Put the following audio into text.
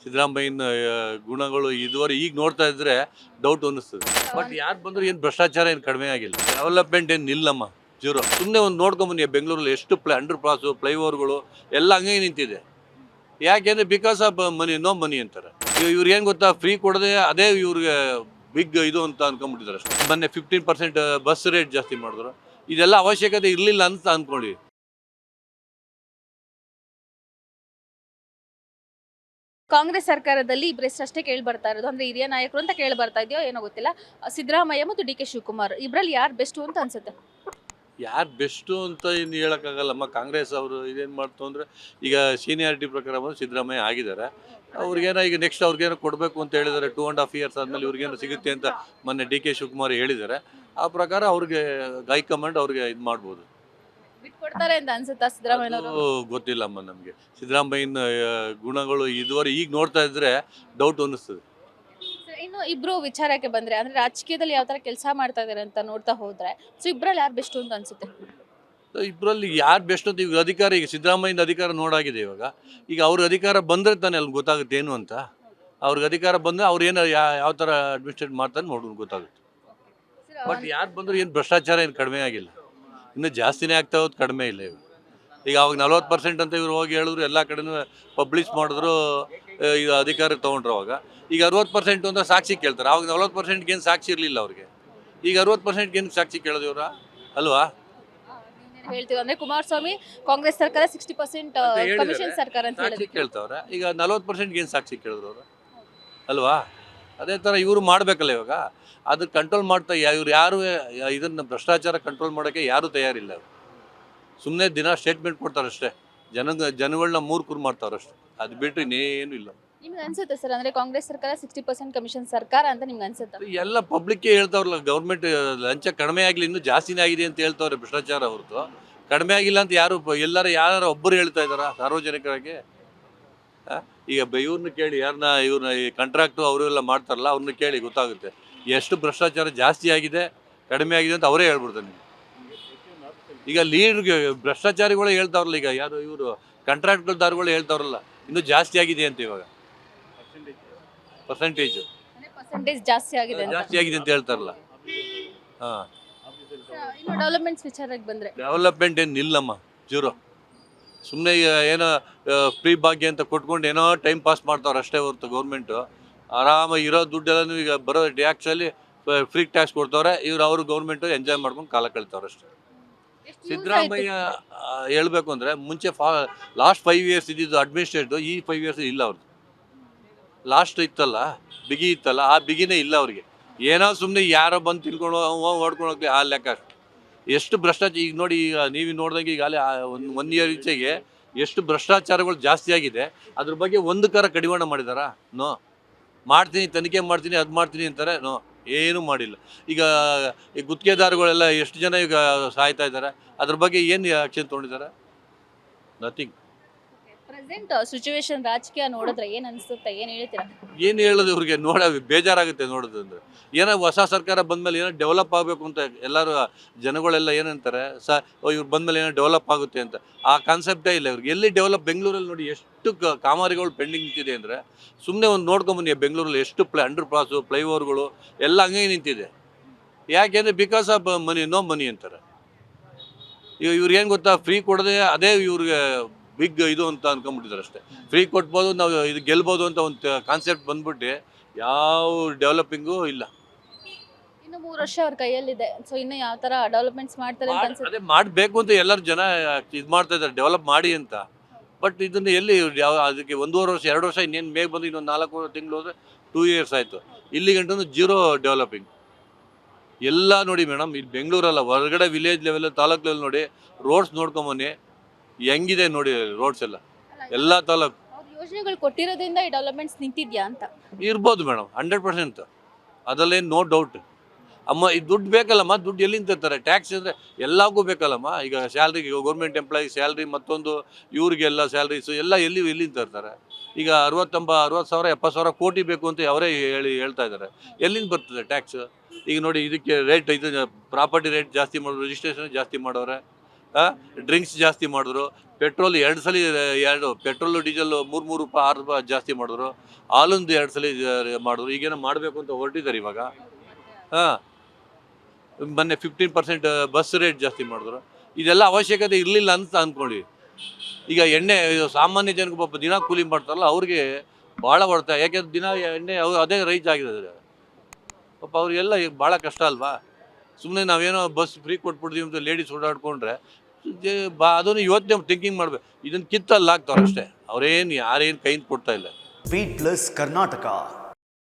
ಸಿದ್ದರಾಮಯ್ಯನ ಗುಣಗಳು ಇದುವರೆಗೆ ಈಗ ನೋಡ್ತಾ ಇದ್ರೆ ಡೌಟ್ ಅನ್ನಿಸ್ತದೆ. ಬಟ್ ಯಾರು ಬಂದರೂ ಏನು ಭ್ರಷ್ಟಾಚಾರ ಏನು ಕಡಿಮೆ ಆಗಿಲ್ಲ, ಡೆವಲಪ್ಮೆಂಟ್ ಏನು ನಿಲ್ಲಮ್ಮ, ಜೀರೋ. ಸುಮ್ಮನೆ ಒಂದು ನೋಡ್ಕೊಂಬನ್ನಿ, ಬೆಂಗಳೂರಲ್ಲಿ ಎಷ್ಟು ಅಂಡರ್ ಪಾಸು, ಫ್ಲೈಓವರ್ಗಳು ಎಲ್ಲ ಹಂಗೆ ನಿಂತಿದೆ. ಯಾಕೆಂದರೆ because of money, no money ಅಂತಾರೆ. ಇವ್ರು ಏನು ಗೊತ್ತಾ, ಫ್ರೀ ಕೊಡದೆ ಅದೇ ಇವ್ರಿಗೆ ಬಿಗ್ ಇದು ಅಂತ ಅನ್ಕೊಂಡ್ಬಿಟ್ಟಿದ್ದಾರೆ ಅಷ್ಟೇ. ಮೊನ್ನೆ 15% ಬಸ್ ರೇಟ್ ಜಾಸ್ತಿ ಮಾಡಿದ್ರು. ಇದೆಲ್ಲ ಅವಶ್ಯಕತೆ ಇರಲಿಲ್ಲ ಅಂತ ಅಂದ್ಕೊಳ್ಳಿ. ಕಾಂಗ್ರೆಸ್ ಸರ್ಕಾರದಲ್ಲಿ ಇಬ್ಬರಷ್ಟೇ ಕೇಳಿ ಬರ್ತಾ ಇರೋದು, ಅಂದ್ರೆ ಹಿರಿಯ ನಾಯಕರು ಅಂತ ಕೇಳಿ ಬರ್ತಾ ಇದೆಯೋ ಏನೋ ಗೊತ್ತಿಲ್ಲ. ಸಿದ್ದರಾಮಯ್ಯ ಮತ್ತು ಡಿ ಕೆ ಶಿವಕುಮಾರ್ ಇಬ್ಬರಲ್ಲಿ ಯಾರು ಬೆಸ್ಟ್ ಅಂತ ಅನ್ಸುತ್ತೆ? ಯಾರು ಬೆಸ್ಟು ಅಂತ ಏನು ಹೇಳೋಕ್ಕಾಗಲ್ಲಮ್ಮ. ಕಾಂಗ್ರೆಸ್ ಅವರು ಇದೇನು ಮಾಡ್ತು ಅಂದರೆ, ಈಗ ಸೀನಿಯಾರಿಟಿ ಪ್ರಕಾರ ಬಂದು ಸಿದ್ದರಾಮಯ್ಯ ಆಗಿದ್ದಾರೆ. ಅವ್ರಿಗೇನೋ ಈಗ ನೆಕ್ಸ್ಟ್ ಅವ್ರಿಗೇನೋ ಕೊಡಬೇಕು ಅಂತ ಹೇಳಿದ್ದಾರೆ. 2.5 years ಆದಮೇಲೆ ಇವ್ರಿಗೇನೋ ಸಿಗುತ್ತೆ ಅಂತ ಮೊನ್ನೆ ಡಿ ಕೆ ಶಿವಕುಮಾರ್ ಹೇಳಿದ್ದಾರೆ. ಆ ಪ್ರಕಾರ ಅವ್ರಿಗೆ ಹೈಕಮಾಂಡ್ ಅವ್ರಿಗೆ ಇದು ಮಾಡ್ಬೋದು. ಬಿಟ್ಕೊಡ್ತಾರೆ ಅಂತ ಅನ್ಸುತ್ತಾ ಸಿದ್ದರಾಮಯ್ಯನವರು? ಅದು ಗೊತ್ತಿಲ್ಲಮ್ಮ ನಮಗೆ. ಸಿದ್ದರಾಮಯ್ಯನ ಗುಣಗಳು ಇದುವರೆಗೆ ಈಗ ನೋಡ್ತಾ ಇದ್ರೆ ಡೌಟ್ ಅನ್ನಿಸ್ತದೆ. ಇನ್ನು ಇಬ್ರು ವಿಚಾರಕ್ಕೆ ಬಂದ್ರೆ, ಅಂದ್ರೆ ರಾಜಕೀಯದಲ್ಲಿ ಯಾವ ತರ ಕೆಲಸ ಮಾಡ್ತಾ ಇದಾರೆ ಅಂತ ನೋಡ್ತಾ ಹೋದ್ರೆ, ಸೊ ಇಬ್ರಲ್ಲಿ ಯಾರು ಬೆಸ್ಟ್ ಅಂತ ಅನ್ಸುತ್ತೆ? ಇಬ್ಬರಲ್ಲಿ ಯಾರು ಬೆಸ್ಟ್ ಅಂತ ಈಗ ಅಧಿಕಾರ, ಈಗ ಸಿದ್ದರಾಮಯ್ಯನ ಅಧಿಕಾರ ನೋಡಾಗಿದೆ ಇವಾಗ. ಈಗ ಅವ್ರ ಅಧಿಕಾರ ಬಂದರೆ ತಾನೇ ಅಲ್ಲಿ ಗೊತ್ತಾಗುತ್ತೆ ಏನು ಅಂತ. ಅವ್ರಿಗೆ ಅಧಿಕಾರ ಬಂದರೆ ಅವ್ರು ಏನು ಯಾವ ಥರ ಅಡ್ಮಿನಿಸ್ಟ್ರೇಟ್ ಮಾಡ್ತಾನೆ ನೋಡೋದು ಗೊತ್ತಾಗುತ್ತೆ. ಬಟ್ ಯಾರು ಬಂದರೂ ಏನು ಭ್ರಷ್ಟಾಚಾರ ಏನು ಕಡಿಮೆ ಆಗಿಲ್ಲ, ಇನ್ನೂ ಜಾಸ್ತಿನೇ ಆಗ್ತಾ ಹೋದ್, ಕಡಿಮೆ ಇಲ್ಲ ಇವಾಗ. ಈಗ ಅವಾಗ 40% ಅಂತ ಇವ್ರು ಹೋಗಿ ಹೇಳಿದ್ರು, ಎಲ್ಲ ಕಡೆನೂ ಪಬ್ಲಿಷ್ ಮಾಡಿದ್ರು, ಈಗ ಅಧಿಕಾರಕ್ಕೆ ತೊಗೊಂಡ್ರು. ಅವಾಗ ಈಗ 60% ಅಂತ ಸಾಕ್ಷಿ ಕೇಳ್ತಾರೆ. ಅವಾಗ 40%ಗೆ ಏನು ಸಾಕ್ಷಿ ಇರಲಿಲ್ಲ ಅವ್ರಿಗೆ. ಈಗ 60%ಗೆ ಏನು ಸಾಕ್ಷಿ ಕೇಳೋದು ಇವ್ರ ಅಲ್ವಾ? ಹೇಳ್ತೀವಿ ಅಂದ್ರೆ ಕುಮಾರಸ್ವಾಮಿ ಕಾಂಗ್ರೆಸ್ ಸರ್ಕಾರ 60% ಕಮಿಷನ್ ಸರ್ಕಾರ ಅಂತ ಸಾಕ್ಷಿ ಹೇಳಿದ್ರು. ಕೇಳ್ತಾವ್ರೆ. ಈಗ 40%ಗೆ ಏನು ಸಾಕ್ಷಿ ಕೇಳಿದ್ರು ಅವರು ಅಲ್ವಾ? ಅದೇ ಥರ ಇವರು ಮಾಡಬೇಕಲ್ಲ ಇವಾಗ. ಅದಕ್ಕೆ ಕಂಟ್ರೋಲ್ ಮಾಡ್ತಾ ಇವ್ರು ಯಾರು ಇದನ್ನು ಭ್ರಷ್ಟಾಚಾರ ಕಂಟ್ರೋಲ್ ಮಾಡೋಕ್ಕೆ ಯಾರೂ ತಯಾರಿಲ್ಲ. ಅವರು ಸುಮ್ಮನೆ ದಿನ ಸ್ಟೇಟ್ಮೆಂಟ್ ಕೊಡ್ತಾರೆ ಅಷ್ಟೇ. ಜನಗಳನ್ನ ಮೂರ್ಖರು ಮಾಡ್ತಾವ್ರಷ್ಟೇ. ಅದು ಬಿಟ್ಟರೆ ಇನ್ನೇನು ಇಲ್ಲ. ನಿಮ್ಗೆ ಅನ್ಸುತ್ತೆ ಸರ್, ಅಂದ್ರೆ ಕಾಂಗ್ರೆಸ್ ಸರ್ಕಾರ 60% ಕಮಿಷನ್ ಸರ್ಕಾರ ಅಂತ ನಿಮ್ಗೆ ಅನ್ಸುತ್ತಾ? ಎಲ್ಲ ಪಬ್ಲಿಕ್ಗೆ ಹೇಳ್ತಾವ್ರಲ್ಲ, ಗೌರ್ಮೆಂಟ್ ಲಂಚ ಕಡಿಮೆ ಆಗಲಿ, ಇನ್ನೂ ಜಾಸ್ತಿನೇ ಆಗಿದೆ ಅಂತ ಹೇಳ್ತಾವ್ರೆ ಭ್ರಷ್ಟಾಚಾರ ಹೊರತು. ಕಡಿಮೆ ಆಗಿಲ್ಲ ಅಂತ ಯಾರು ಒಬ್ಬರು ಹೇಳ್ತಾ ಇದ್ದಾರಾ ಸಾರ್ವಜನಿಕರಾಗಿ? ಈಗ ಇವ್ರನ್ನ ಕೇಳಿ, ಇವ್ರನ್ನ ಈ ಕಾಂಟ್ರಾಕ್ಟು ಅವರೆಲ್ಲ ಮಾಡ್ತಾರಲ್ಲ, ಅವ್ರನ್ನ ಕೇಳಿ ಗೊತ್ತಾಗುತ್ತೆ ಎಷ್ಟು ಭ್ರಷ್ಟಾಚಾರ ಜಾಸ್ತಿ ಆಗಿದೆ, ಕಡಿಮೆ ಆಗಿದೆ ಅಂತ ಅವರೇ ಹೇಳ್ಬಿಡ್ತಾರೆ ನಿಮಗೆ. ಈಗ ಲೀಡ್ಗೆ ಭ್ರಷ್ಟಾಚಾರಿಗಳು ಹೇಳ್ತಾವ್ರಲ್ಲ, ಈಗ ಯಾರು ಇವರು ಕಾಂಟ್ರಾಕ್ಟ್ದಾರಗಳು ಹೇಳ್ತಾವ್ರಲ್ಲ, ಇನ್ನೂ ಜಾಸ್ತಿ ಆಗಿದೆ ಅಂತ ಇವಾಗ. ಪರ್ಸೆಂಟೇಜ್ ಜಾಸ್ತಿ ಆಗಿದೆ ಅಂತ. ಜಾಸ್ತಿ ಆಗಿದೆ ಅಂತ ಹೇಳ್ತಾರಲ್ಲ. ಹಾಂ, ಇನ್ನು ಡೆವಲಪ್ಮೆಂಟ್ಸ್ ವಿಚಾರಕ್ಕೆ ಬಂದ್ರೆ, ಡೆವಲಪ್ಮೆಂಟ್ ಏನು ನಿಲ್ಲಮ್ಮ, ಜೀರೋ. ಸುಮ್ಮನೆ ಏನೋ ಫ್ರೀ ಭಾಗ್ಯ ಅಂತ ಕೊಟ್ಕೊಂಡು ಏನೋ ಟೈಮ್ ಪಾಸ್ ಮಾಡ್ತಾವ್ರೆ ಅಷ್ಟೇ ಹೊರತು. ಗೌರ್ಮೆಂಟು ಆರಾಮಾಗಿ ಇರೋ ದುಡ್ಡೆಲ್ಲನೂ ಈಗ ಬರೋ ಟ್ಯಾಕ್ಸಲ್ಲಿ ಫ್ರೀ ಟ್ಯಾಕ್ಸ್ ಕೊಡ್ತಾವ್ರೆ. ಅವ್ರು ಗೌರ್ಮೆಂಟು ಎಂಜಾಯ್ ಮಾಡ್ಕೊಂಡು ಕಾಲ ಕಳಿತಾವ್ರೆ ಅಷ್ಟೇ. ಸಿದ್ದರಾಮಯ್ಯ ಹೇಳ್ಬೇಕು ಅಂದರೆ, ಮುಂಚೆ ಲಾಸ್ಟ್ 5 years ಇದ್ದಿದ್ದು ಅಡ್ಮಿನಿಸ್ಟ್ರೇಟಿವ್, ಈ 5 years ಇಲ್ಲ ಅವ್ರದ್ದು. ಲಾಸ್ಟ್ ಇತ್ತಲ್ಲ, ಬಿಗಿ ಇತ್ತಲ್ಲ, ಆ ಬಿಗಿನೇ ಇಲ್ಲ ಅವ್ರಿಗೆ. ಏನೋ ಸುಮ್ಮನೆ ಯಾರೋ ಬಂದು ತಿನ್ಕೊಂಡು ಹೊಡ್ಕೊಂಡು ಹೋಗ್ಲಿ, ಆ ಲೆಕ್ಕ ಅಷ್ಟು. ಎಷ್ಟು ಭ್ರಷ್ಟಾಚಾರ ಈಗ ನೋಡಿ. ಈಗ ನೀವು ನೋಡ್ದಂಗೆ ಈಗಾಗಲೇ ಒನ್ ಇಯರ್ ಈಚೆಗೆ ಎಷ್ಟು ಭ್ರಷ್ಟಾಚಾರಗಳು ಜಾಸ್ತಿ ಆಗಿದೆ. ಅದ್ರ ಬಗ್ಗೆ ಒಂದು ಕಡಿವಾಣ ಮಾಡಿದಾರಾ? ನೋ. ಮಾಡ್ತೀನಿ, ತನಿಖೆ ಮಾಡ್ತೀನಿ, ಅದು ಮಾಡ್ತೀನಿ ಅಂತಾರೆ. ನೋ, ಏನೂ ಮಾಡಿಲ್ಲ. ಈಗ ಈ ಗುತ್ತಿಗೆದಾರಗಳೆಲ್ಲ ಎಷ್ಟು ಜನ ಈಗ ಸಾಯ್ತಾ ಇದ್ದಾರೆ, ಅದ್ರ ಬಗ್ಗೆ ಏನು ಆ್ಯಕ್ಷನ್ ತೊಗೊಂಡಿದ್ದಾರೆ? ನಥಿಂಗ್. ಪ್ರೆಸೆಂಟ್ ಸಿಚುವೇಶನ್ ರಾಜಕೀಯ ನೋಡಿದ್ರೆ ಏನ್ ಅನ್ಸುತ್ತೆ, ಏನ್ ಹೇಳ್ತೀರಾ? ಏನು ಹೇಳೋದು ಇವ್ರಿಗೆ? ಬೇಜಾರಾಗುತ್ತೆ ನೋಡೋದು ಅಂದರೆ. ಏನೋ ಹೊಸ ಸರ್ಕಾರ ಬಂದಮೇಲೆ ಏನೋ ಡೆವಲಪ್ ಆಗಬೇಕು ಅಂತ ಎಲ್ಲರೂ ಜನಗಳೆಲ್ಲ ಏನಂತಾರೆ, ಇವ್ರು ಬಂದಮೇಲೆ ಏನೋ ಡೆವಲಪ್ ಆಗುತ್ತೆ ಅಂತ. ಆ ಕಾನ್ಸೆಪ್ಟೇ ಇಲ್ಲ ಇವ್ರಿಗೆ. ಎಲ್ಲಿ ಡೆವಲಪ್? ಬೆಂಗಳೂರಲ್ಲಿ ನೋಡಿ ಎಷ್ಟು ಕಾಮಗಾರಿಗಳು ಪೆಂಡಿಂಗ್ ನಿಂತಿದೆ ಅಂದರೆ, ಸುಮ್ಮನೆ ಒಂದು ನೋಡ್ಕೊಂಬನ್ನಿ, ಬೆಂಗಳೂರಲ್ಲಿ ಎಷ್ಟು ಅಂಡರ್ ಪಾಸು, ಫ್ಲೈಓವರ್ಗಳು ಎಲ್ಲ ಹಂಗೆ ನಿಂತಿದೆ. ಯಾಕೆಂದರೆ because of money, no money ಅಂತಾರೆ. ಈಗ ಇವ್ರಿಗೇನು ಗೊತ್ತಾ, ಫ್ರೀ ಕೊಡದೆ ಅದೇ ಇವ್ರಿಗೆ ಬಿಗ್ ಇದು ಅಂತ ಅನ್ಕೊಂಡ್ಬಿಟ್ಟಿದ್ದಾರೆ ಅಷ್ಟೇ. ಫ್ರೀ ಕೊಟ್ಬೋದು, ನಾವು ಇದು ಗೆಲ್ಬೋದು ಅಂತ ಒಂದು ಕಾನ್ಸೆಪ್ಟ್ ಬಂದ್ಬಿಟ್ಟು ಯಾವ ಡೆವಲಪಿಂಗು ಇಲ್ಲ. ಇನ್ನು 3 ವರ್ಷ ಅವ್ರ ಕೈಯಲ್ಲಿದೆ. ಸೊ ಇನ್ನು ಯಾವ ತರ ಡೆವಲಪ್ಮೆಂಟ್ಸ್ ಮಾಡ್ತಾರೆ ಅಂತ ಅನ್ಸುತ್ತೆ? ಅದೇ ಮಾಡಬೇಕು ಅಂತ ಎಲ್ಲರೂ ಜನ ಇದು ಮಾಡ್ತಾ ಇದ್ದಾರೆ, ಡೆವಲಪ್ ಮಾಡಿ ಅಂತ. ಬಟ್ ಇದನ್ನು ಎಲ್ಲಿ ಅದಕ್ಕೆ 1.5 ವರ್ಷ 2 ವರ್ಷ, ಇನ್ನೇನು ಬೇಗ ಬಂದು ಇನ್ನೊಂದು 4 ತಿಂಗಳು ಹೋದರೆ 2 years ಆಯಿತು. ಇಲ್ಲಿ ಗಂಟು ಜೀರೋ ಡೆವಲಪಿಂಗ್ ಎಲ್ಲ. ನೋಡಿ ಮೇಡಮ್, ಇಲ್ಲಿ ಬೆಂಗಳೂರಲ್ಲ, ಹೊರಗಡೆ ವಿಲೇಜ್ ಲೆವೆಲ್, ತಾಲೂಕು ಲೆವೆಲ್ ನೋಡಿ, ರೋಡ್ಸ್ ನೋಡ್ಕೊಂಬನ್ನಿ ಹೆಂಗಿದೆ ನೋಡಿ. ರೋಡ್ಸ್ ಎಲ್ಲ ತಾಲೂಕು ಯೋಜನೆಗಳು ಕೊಟ್ಟಿರೋದ್ರಿಂದ ಈ ಡೆವಲಪ್ಮೆಂಟ್ಸ್ ನಿಂತಿದ್ಯಾ ಅಂತ ಇರ್ಬೋದು ಮೇಡಮ್, 100%. ಅದರಲ್ಲೇನು no doubt. ಅಮ್ಮ, ಈ ದುಡ್ಡು ಬೇಕಲ್ಲಮ್ಮ, ದುಡ್ಡು ಎಲ್ಲಿಂದ ತರ್ತಾರೆ? ಟ್ಯಾಕ್ಸ್ ಅಂದರೆ ಎಲ್ಲರಿಗೂ ಬೇಕಲ್ಲಮ್ಮ. ಈಗ ಸ್ಯಾಲ್ರಿಗೆ, ಗೌರ್ಮೆಂಟ್ ಎಂಪ್ಲಾಯಿ ಸ್ಯಾಲ್ರಿ, ಮತ್ತೊಂದು ಇವ್ರಿಗೆಲ್ಲ ಸ್ಯಾಲ್ರೀಸು ಎಲ್ಲ ಎಲ್ಲಿಂದ ತರ್ತಾರೆ? ಈಗ 60,000 70,000 ಕೋಟಿ ಬೇಕು ಅಂತ ಅವರೇ ಹೇಳ್ತಾ ಇದ್ದಾರೆ. ಎಲ್ಲಿಂದ ಬರ್ತದೆ ಟ್ಯಾಕ್ಸ್? ಈಗ ನೋಡಿ, ಇದಕ್ಕೆ ರೇಟ್, ಇದು ಪ್ರಾಪರ್ಟಿ ರೇಟ್ ಜಾಸ್ತಿ ಮಾಡೋರು, ರಿಜಿಸ್ಟ್ರೇಷನ್ ಜಾಸ್ತಿ ಮಾಡೋರೆ. ಡ್ರಿಂಕ್ಸ್ ಜಾಸ್ತಿ ಮಾಡಿದ್ರು, ಪೆಟ್ರೋಲ್ 2 ಸಲ ಪೆಟ್ರೋಲು ಡೀಸೆಲ್ 3 ರೂಪಾಯಿ 6 ರೂಪಾಯಿ ಜಾಸ್ತಿ ಮಾಡಿದ್ರು, ಹಾಲೊಂದು 2 ಸಲ ಮಾಡಿದ್ರು. ಈಗೇನೋ ಮಾಡಬೇಕು ಅಂತ ಹೊರಟಿದ್ದಾರೆ ಇವಾಗ. ಹಾಂ, ಮೊನ್ನೆ 15% ಬಸ್ ರೇಟ್ ಜಾಸ್ತಿ ಮಾಡಿದ್ರು. ಇದೆಲ್ಲ ಅವಶ್ಯಕತೆ ಇರಲಿಲ್ಲ ಅಂತ ಅಂದ್ಕೊಳ್ಳಿ. ಈಗ ಎಣ್ಣೆ ಸಾಮಾನ್ಯ ಜನಕ್ಕೆ ಪಾಪ ದಿನ ಕೂಲಿ ಮಾಡ್ತಾರಲ್ಲ ಅವ್ರಿಗೆ ಭಾಳ ಹೊಡ್ತಾ, ಯಾಕೆಂದ್ರೆ ದಿನ ಎಣ್ಣೆ ಅದೇ ರೈಸ್ ಆಗಿದೆ ಪಾಪ ಅವ್ರಿಗೆಲ್ಲ ಈಗ ಭಾಳ ಕಷ್ಟ ಅಲ್ವಾ. ಸುಮ್ಮನೆ ನಾವೇನೋ ಬಸ್ ಫ್ರೀ ಕೊಟ್ಬಿಡ್ತೀವಿ ಅಂತ ಲೇಡೀಸ್ ಓಡಾಡ್ಕೊಂಡ್ರೆ ಅದನ್ನು ಯೋಚನೆ ಥಿಂಕಿಂಗ್ ಮಾಡ್ಬೇಕು. ಇದನ್ನು ಕಿತ್ತಲ್ಲಿ ಹಾಕ್ತಾರೆ ಅಷ್ಟೇ, ಅವ್ರೇನು ಯಾರೇನು ಕೈಯಿಂದ ಕೊಡ್ತಾ ಇಲ್ಲ. Beat plus Karnataka.